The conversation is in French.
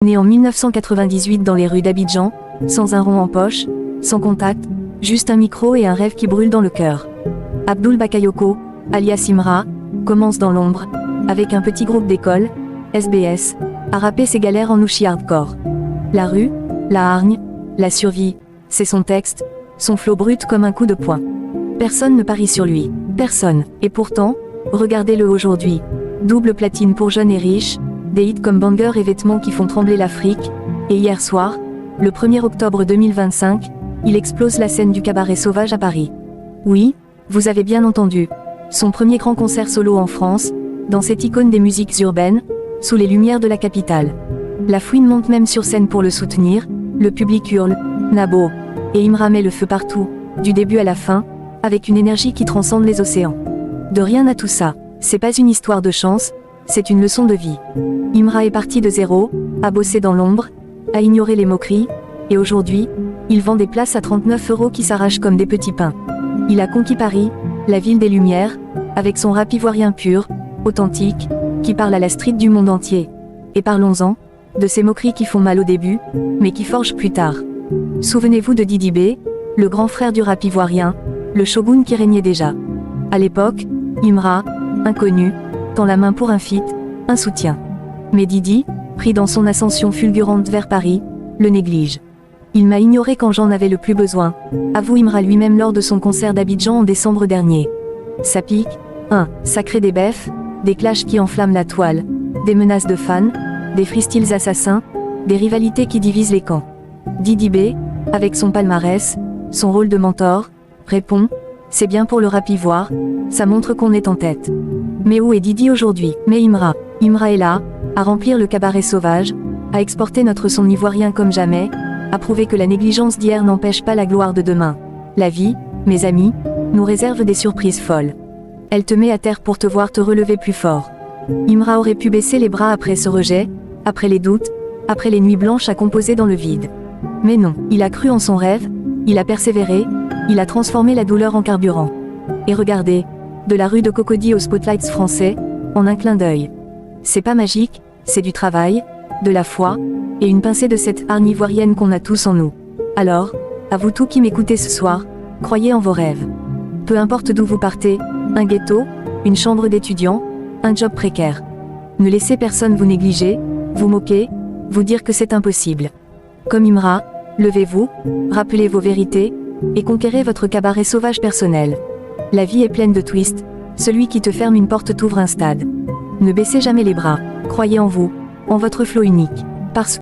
Né en 1998 dans les rues d'Abidjan, sans un rond en poche, sans contact, juste un micro et un rêve qui brûle dans le cœur. Abdoul Bakayoko, alias Imra, commence dans l'ombre, avec un petit groupe d'école, SBS, à rapper ses galères en ouchi hardcore. La rue, la hargne, la survie, c'est son texte, son flow brut comme un coup de poing. Personne ne parie sur lui, personne, et pourtant, regardez-le aujourd'hui. Double platine pour jeunes et riches, des hits comme Banger et Vêtements qui font trembler l'Afrique, et hier soir, le 1er octobre 2025, il explose la scène du Cabaret Sauvage à Paris. Oui, vous avez bien entendu, son premier grand concert solo en France, dans cette icône des musiques urbaines, sous les lumières de la capitale. La fouine monte même sur scène pour le soutenir, le public hurle, Nabo, et Imra met le feu partout, du début à la fin, avec une énergie qui transcende les océans. De rien à tout ça, c'est pas une histoire de chance, c'est une leçon de vie. Imra est parti de zéro, a bossé dans l'ombre, a ignoré les moqueries, et aujourd'hui, il vend des places à 39 € qui s'arrachent comme des petits pains. Il a conquis Paris, la ville des Lumières, avec son rap ivoirien pur, authentique, qui parle à la street du monde entier. Et parlons-en, de ces moqueries qui font mal au début, mais qui forgent plus tard. Souvenez-vous de Didi B, le grand frère du rap ivoirien, le shogun qui régnait déjà. À l'époque, Imra, inconnu, tend la main pour un feat, un soutien. Mais Didi, pris dans son ascension fulgurante vers Paris, le néglige. Il m'a ignoré quand j'en avais le plus besoin, avoue Imra lui-même lors de son concert d'Abidjan en décembre dernier. Ça pique, ça crée des beffs, des clashs qui enflamment la toile, des menaces de fans, des freestyles assassins, des rivalités qui divisent les camps. Didi B, avec son palmarès, son rôle de mentor, répond, c'est bien pour le rap ivoire, ça montre qu'on est en tête. Mais où est Didi aujourd'hui? Mais Imra est là, à remplir le Cabaret Sauvage, à exporter notre son ivoirien comme jamais, à prouver que la négligence d'hier n'empêche pas la gloire de demain. La vie, mes amis, nous réserve des surprises folles. Elle te met à terre pour te voir te relever plus fort. Imra aurait pu baisser les bras après ce rejet, après les doutes, après les nuits blanches à composer dans le vide. Mais non, il a cru en son rêve, il a persévéré, il a transformé la douleur en carburant. Et regardez, de la rue de Cocody aux spotlights français, en un clin d'œil. C'est pas magique, c'est du travail, de la foi, et une pincée de cette hargne ivoirienne qu'on a tous en nous. Alors, à vous tous qui m'écoutez ce soir, croyez en vos rêves. Peu importe d'où vous partez, un ghetto, une chambre d'étudiant, un job précaire. Ne laissez personne vous négliger, vous moquer, vous dire que c'est impossible. Comme Imra, levez-vous, rappelez vos vérités, et conquérez votre cabaret sauvage personnel. La vie est pleine de twists, celui qui te ferme une porte t'ouvre un stade. Ne baissez jamais les bras, croyez en vous, en votre flow unique, parce